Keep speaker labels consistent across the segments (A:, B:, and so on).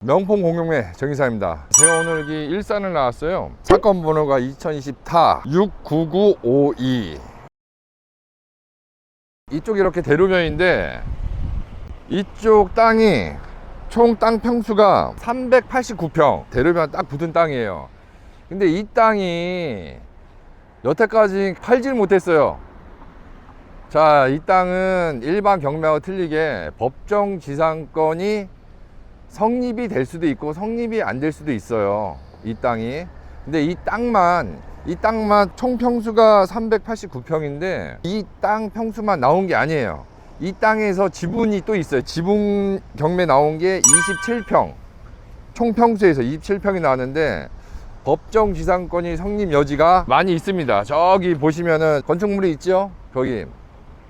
A: 명품 공룡매 정의사입니다. 제가 오늘 여기 일산을 나왔어요. 사건 번호가 2020타 69952. 이쪽 이렇게 대로변인데 이쪽 땅이 총 땅 평수가 389평, 대로변 딱 붙은 땅이에요. 근데 이 땅이 여태까지 팔질 못했어요. 자, 이 땅은 일반 경매와 틀리게 법정지상권이 성립이 될 수도 있고 성립이 안 될 수도 있어요, 이 땅이. 근데 이 땅만 총 평수가 389평인데 이 땅 평수만 나온 게 아니에요. 이 땅에서 지분이 또 있어요. 지분 경매 나온 게 27평, 총 평수에서 27평이 나왔는데 법정지상권이 성립 여지가 많이 있습니다. 저기 보시면은 건축물이 있죠, 거기.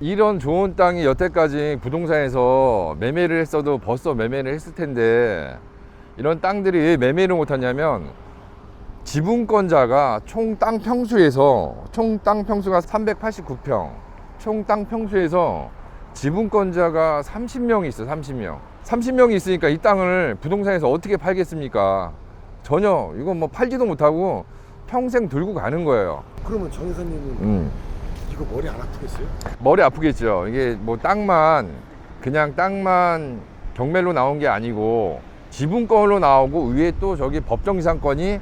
A: 이런 좋은 땅이 여태까지 부동산에서 매매를 했어도 벌써 매매를 했을 텐데 이런 땅들이 왜 매매를 못하냐면 지분권자가 총 땅 평수에서 총 땅 평수가 389평, 총 땅 평수에서 지분권자가 30명이 있어요. 30명이 있으니까 이 땅을 부동산에서 어떻게 팔겠습니까? 전혀 이건 뭐 팔지도 못하고 평생 들고 가는 거예요.
B: 그러면 정 회사님은 이거 머리 안 아프겠어요?
A: 머리 아프겠죠. 이게 뭐 그냥 땅만 경매로 나온 게 아니고 지분권으로 나오고 위에 또 저기 법정지상권이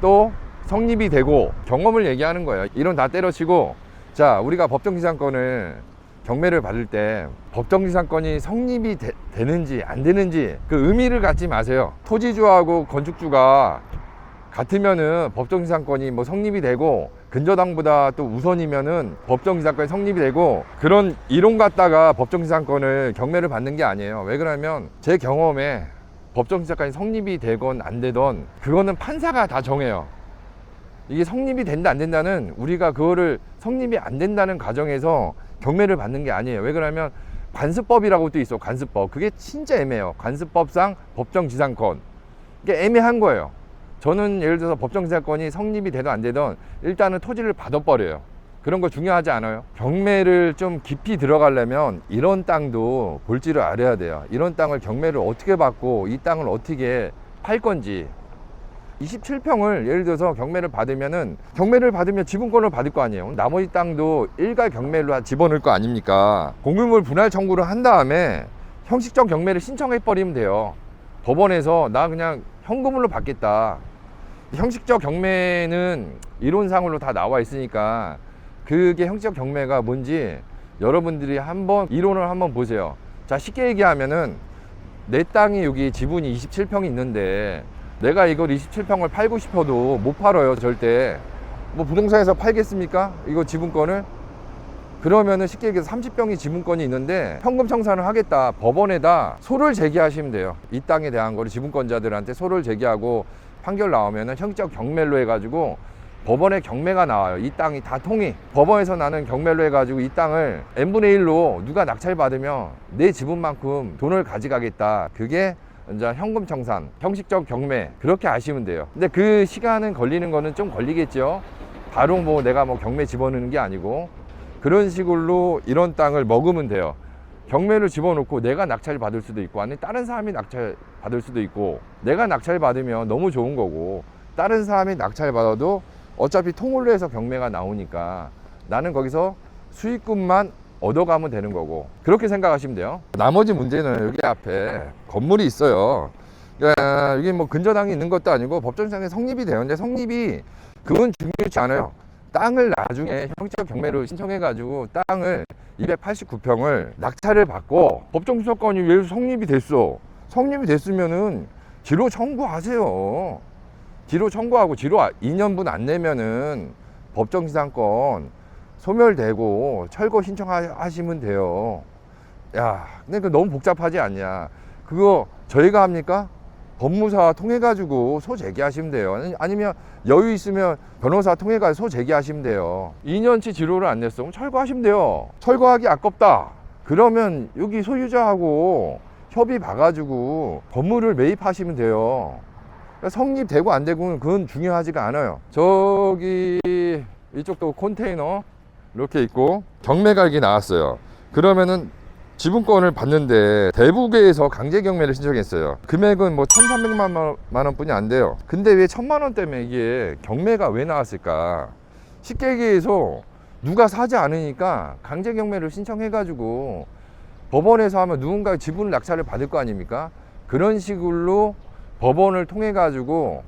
A: 또 성립이 되고 경험을 얘기하는 거예요. 이론 다 때려치고, 자, 우리가 법정지상권을 경매를 받을 때 법정지상권이 성립이 되는지 안 되는지 그 의미를 갖지 마세요. 토지주하고 건축주가 같으면은 법정지상권이 뭐 성립이 되고 근저당보다 또 우선이면은 법정지상권이 성립이 되고 그런 이론 갖다가 법정지상권을 경매를 받는 게 아니에요. 왜 그러냐면 제 경험에 법정지상권이 성립이 되건 안 되던 그거는 판사가 다 정해요. 이게 성립이 된다 안 된다는 우리가 그거를 성립이 안 된다는 가정에서 경매를 받는 게 아니에요. 왜 그러냐면 관습법이라고 또 있어. 관습법. 그게 진짜 애매해요. 관습법상 법정지상권. 이게 애매한 거예요. 저는 예를 들어서 법정지상권이 성립이 되든 안 되든 일단은 토지를 받아버려요. 그런 거 중요하지 않아요. 경매를 좀 깊이 들어가려면 이런 땅도 볼 줄을 알아야 돼요. 이런 땅을 경매를 어떻게 받고 이 땅을 어떻게 팔 건지. 27평을 예를 들어서 경매를 받으면 지분권을 받을 거 아니에요. 나머지 땅도 일괄 경매로 집어넣을 거 아닙니까? 공유물 분할 청구를 한 다음에 형식적 경매를 신청해 버리면 돼요. 법원에서 나 그냥 현금으로 받겠다. 형식적 경매는 이론상으로 다 나와 있으니까 그게 형식적 경매가 뭔지 여러분들이 한번 이론을 한번 보세요. 자, 쉽게 얘기하면은 내 땅이 여기 지분이 27평이 있는데 내가 이걸 27평을 팔고 싶어도 못 팔아요. 절대. 뭐 부동산에서 팔겠습니까? 이거 지분권을? 그러면은 쉽게 얘기해서 30평이 지분권이 있는데 현금 청산을 하겠다. 법원에다 소를 제기하시면 돼요. 이 땅에 대한 거를 지분권자들한테 소를 제기하고 판결 나오면은 형식적 경매로 해가지고 법원에 경매가 나와요. 이 땅이 다 통이. 법원에서 나는 경매로 해가지고 이 땅을 n분의 1로 누가 낙찰 받으면 내 지분만큼 돈을 가져가겠다. 그게 이제 현금 청산, 형식적 경매, 그렇게 아시면 돼요. 근데 그 시간은 걸리는 거는 좀 걸리겠죠. 바로 뭐 내가 뭐 경매 집어넣는 게 아니고 그런 식으로 이런 땅을 먹으면 돼요. 경매를 집어넣고 내가 낙찰 받을 수도 있고 아니 다른 사람이 낙찰 받을 수도 있고 내가 낙찰 받으면 너무 좋은 거고 다른 사람이 낙찰 받아도 어차피 통으로 해서 경매가 나오니까 나는 거기서 수익금만 얻어가면 되는 거고 그렇게 생각하시면 돼요. 나머지 문제는 여기 앞에 건물이 있어요. 그러니까 이게 뭐 근저당이 있는 것도 아니고 법정상에 성립이 되는데 성립이 그건 중요치 않아요. 땅을 나중에 형식적 경매로 신청해 가지고 땅을 289평을 낙찰을 받고 법정지상권이 왜 성립이 됐어? 성립이 됐으면은 지로 청구하세요. 지로 청구하고 지로 2년분 안 내면은 법정지상권 소멸되고 철거 신청하시면 돼요. 야, 근데 그거 너무 복잡하지 않냐? 그거 저희가 합니까? 법무사 통해 가지고 소 제기하시면 돼요. 아니면 여유 있으면 변호사 통해 가지고 소 제기하시면 돼요. 2년치 지로를 안 냈으면 철거하시면 돼요. 철거하기 아깝다. 그러면 여기 소유자하고 협의 봐가지고 건물을 매입하시면 돼요. 성립되고 안 되고는 그건 중요하지가 않아요. 저기 이쪽도 컨테이너 이렇게 있고 경매가 이게 나왔어요. 그러면은 지분권을 받는데 대부계에서 강제 경매를 신청했어요. 금액은 뭐 1,300만 원뿐이 안 돼요. 근데 왜 1,000만 원 때문에 이게 경매가 왜 나왔을까? 쉽게 얘기해서 누가 사지 않으니까 강제 경매를 신청해가지고 법원에서 하면 누군가 지분 낙찰을 받을 거 아닙니까? 그런 식으로 법원을 통해 가지고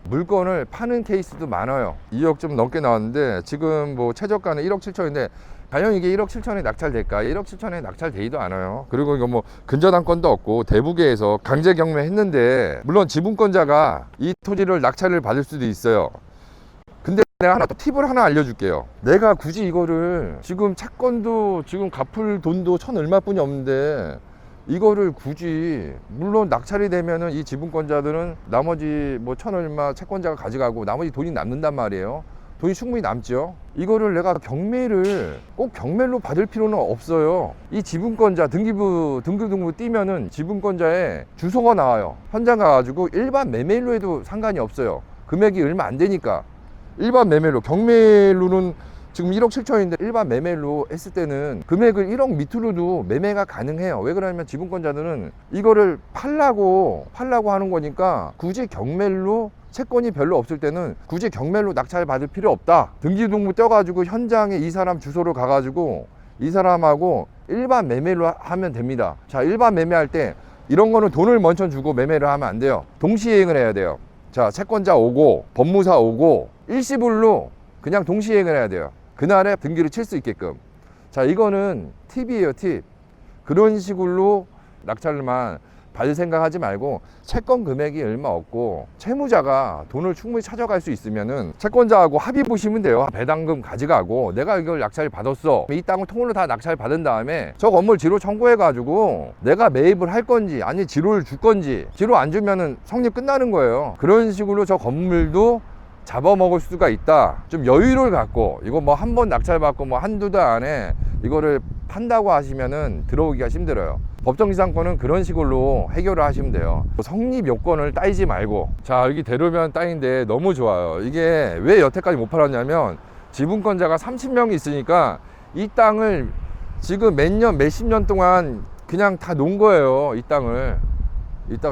A: 물건을 파는 케이스도 많아요. 2억 좀 넘게 나왔는데 지금 뭐 최저가는 1억 7천인데 과연 이게 1억 7천에 낙찰될까? 1억 7천에 낙찰되지도 않아요. 그리고 이거 뭐 근저당권도 없고 대부계에서 강제 경매했는데 물론 지분권자가 이 토지를 낙찰을 받을 수도 있어요. 근데 내가 하나 또 팁을 하나 알려줄게요. 내가 굳이 이거를 지금 채권도 지금 갚을 돈도 천 얼마뿐이 없는데 이거를 굳이 물론 낙찰이 되면은 이 지분권자들은 나머지 뭐 천 얼마 채권자가 가져가고 나머지 돈이 남는단 말이에요. 돈이 충분히 남죠. 이거를 내가 경매를 꼭 경매로 받을 필요는 없어요. 이 지분권자 등기부 띄면은 지분권자의 주소가 나와요. 현장 가가지고 일반 매매일로 해도 상관이 없어요. 금액이 얼마 안 되니까. 일반 매매로, 경매로는 지금 1억 7천인데 일반 매매로 했을 때는 금액을 1억 밑으로도 매매가 가능해요. 왜 그러냐면 지분권자들은 이거를 팔라고 하는 거니까 굳이 경매로 채권이 별로 없을 때는 굳이 경매로 낙찰 받을 필요 없다. 등기부등본 떼가지고 현장에 이 사람 주소로 가가지고 이 사람하고 일반 매매로 하면 됩니다. 자, 일반 매매할 때 이런 거는 돈을 먼저 주고 매매를 하면 안 돼요. 동시이행을 해야 돼요. 자, 채권자 오고 법무사 오고 일시불로 그냥 동시이행을 해야 돼요. 그날에 등기를 칠 수 있게끔. 자, 이거는 팁이에요, 팁. 그런 식으로 낙찰만 받을 생각하지 말고 채권 금액이 얼마 없고 채무자가 돈을 충분히 찾아갈 수 있으면은 채권자하고 합의 보시면 돼요. 배당금 가져가고 내가 이걸 낙찰 받았어. 이 땅을 통으로 다 낙찰 받은 다음에 저 건물 지로 청구해 가지고 내가 매입을 할 건지 아니 지로를 줄 건지 지로 안 주면은 성립 끝나는 거예요. 그런 식으로 저 건물도 잡아먹을 수가 있다. 좀 여유를 갖고 이거 뭐 한 번 낙찰 받고 뭐 한두 달 안에 이거를 판다고 하시면은 들어오기가 힘들어요. 법정지상권은 그런 식으로 해결을 하시면 돼요. 성립 요건을 따지지 말고. 자, 여기 대로변 땅인데 너무 좋아요. 이게 왜 여태까지 못 팔았냐면 지분권자가 30명이 있으니까 이 땅을 지금 몇십 년 동안 그냥 다 놓은 거예요. 이 땅을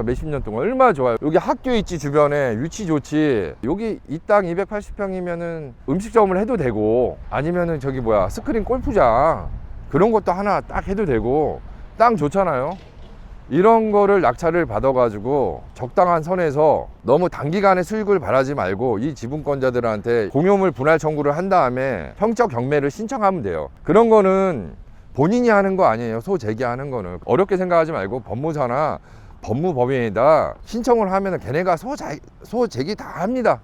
A: 몇십 년 동안 얼마나 좋아요. 여기 학교 있지, 주변에 위치 좋지. 여기 이 땅 280평이면은 음식점을 해도 되고 아니면은 저기 뭐야 스크린 골프장 그런 것도 하나 딱 해도 되고 땅 좋잖아요. 이런 거를 낙찰을 받아 가지고 적당한 선에서 너무 단기간에 수익을 바라지 말고 이 지분권자들한테 공유물 분할 청구를 한 다음에 형적 경매를 신청하면 돼요. 그런 거는 본인이 하는 거 아니에요. 소재기하는 거는 어렵게 생각하지 말고 법무사나 법무법인에다 신청을 하면 걔네가 소재기 다 합니다.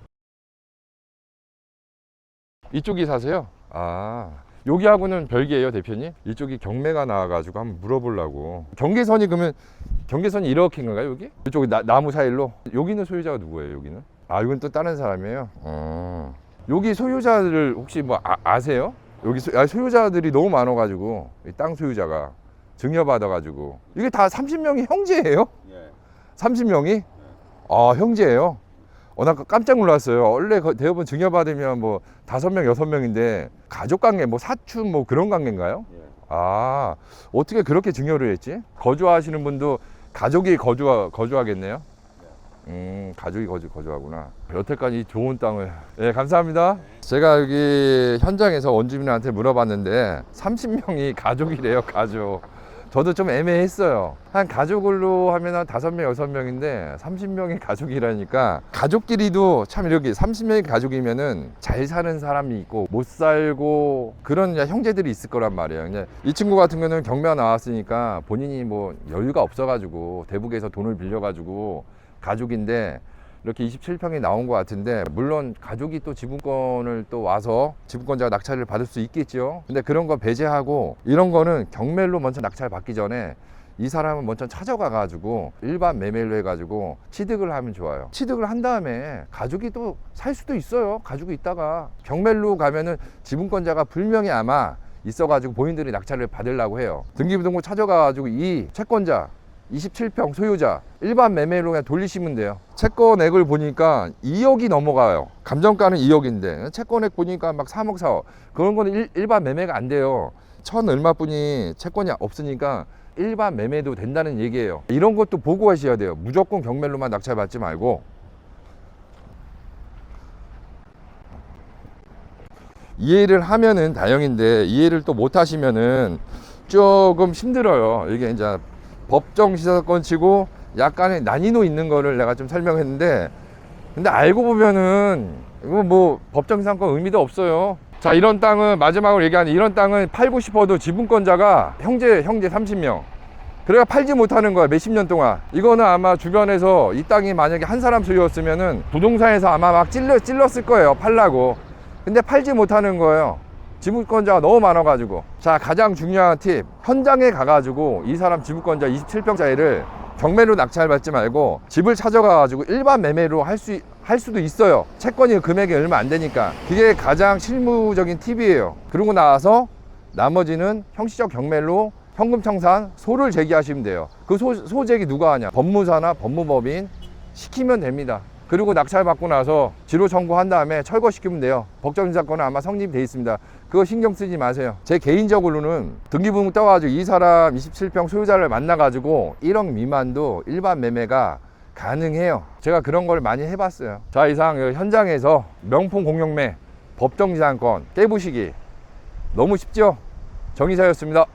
A: 이쪽이 사세요? 아, 여기하고는 별개예요, 대표님? 이쪽이 경매가 나와가지고 한번 물어보려고. 경계선이 그러면 경계선이 이렇게인가요, 여기? 이쪽이 나무 사이로? 여기는 소유자가 누구예요, 여기는? 아, 이건 또 다른 사람이에요? 여기 소유자들 혹시 뭐 아세요? 여기 소유자들이 너무 많아가지고 이 땅 소유자가 증여받아가지고 이게 다 30명이 형제예요?
B: 예.
A: 30명이? 아, 형제예요? 나 깜짝 놀랐어요. 원래 대부분 증여받으면 뭐 5명, 6명인데 가족관계, 뭐 사촌 뭐 그런 관계인가요?
B: 예.
A: 아, 어떻게 그렇게 증여를 했지? 거주하시는 분도 가족이 거주하겠네요? 가족이 거주하구나. 여태까지 좋은 땅을. 예, 감사합니다. 제가 여기 현장에서 원주민한테 물어봤는데 30명이 가족이래요, 가족. 저도 좀 애매했어요. 한 가족으로 하면 한 5명, 6명인데 30명이 가족이라니까 가족끼리도 참 이렇게 30명이 가족이면은 잘 사는 사람이 있고 못 살고 그런 형제들이 있을 거란 말이에요. 이 친구 같은 경우는 경매가 나왔으니까 본인이 뭐 여유가 없어가지고 대북에서 돈을 빌려가지고 가족인데 이렇게 27평이 나온 것 같은데 물론 가족이 또 지분권을 또 와서 지분권자가 낙찰을 받을 수 있겠죠. 근데 그런 거 배제하고 이런 거는 경매로 먼저 낙찰 받기 전에 이 사람은 먼저 찾아가 가지고 일반 매매로 해가지고 취득을 하면 좋아요. 취득을 한 다음에 가족이 또 살 수도 있어요. 가족이 있다가 경매로 가면은 지분권자가 분명히 아마 있어가지고 본인들이 낙찰을 받으려고 해요. 등기부등본 찾아가가지고 이 채권자 27평 소유자 일반 매매로 그냥 돌리시면 돼요. 채권액을 보니까 2억이 넘어가요. 감정가는 2억인데 채권액 보니까 막 3억 4억 그런 거는 일반 매매가 안 돼요. 천 얼마뿐이 채권이 없으니까 일반 매매도 된다는 얘기예요. 이런 것도 보고 하셔야 돼요. 무조건 경매로만 낙찰받지 말고. 이해를 하면은 다행인데 이해를 또 못 하시면은 조금 힘들어요. 이게 이제 법정 시사건 치고 약간의 난이도 있는 거를 내가 좀 설명했는데, 근데 알고 보면은 이거 뭐 법정 시사건 의미도 없어요. 자, 이런 땅은 마지막으로 얘기하는, 이런 땅은 팔고 싶어도 지분권자가 형제 30명. 그래가 팔지 못하는 거야, 몇십 년 동안. 이거는 아마 주변에서 이 땅이 만약에 한 사람 소유였으면은 부동산에서 아마 막 찔렀을 거예요, 팔라고. 근데 팔지 못하는 거예요. 지분권자가 너무 많아가지고. 자, 가장 중요한 팁. 현장에 가가지고 이 사람 지분권자 27평짜리를 경매로 낙찰받지 말고 집을 찾아가가지고 일반 매매로 할 수도 있어요. 채권이 금액이 얼마 안 되니까. 그게 가장 실무적인 팁이에요. 그러고 나서 나머지는 형식적 경매로 현금 청산, 소를 제기하시면 돼요. 그 소 제기 누가 하냐? 법무사나 법무법인 시키면 됩니다. 그리고 낙찰받고 나서 지로 청구한 다음에 철거시키면 돼요. 법정사건은 아마 성립이 돼 있습니다. 그거 신경 쓰지 마세요. 제 개인적으로는 등기부등 떠가지고 이 사람 27평 소유자를 만나가지고 1억 미만도 일반 매매가 가능해요. 제가 그런 걸 많이 해봤어요. 자, 이상 현장에서 명품 공용매 법정지상권 깨부시기 너무 쉽죠? 정의사였습니다.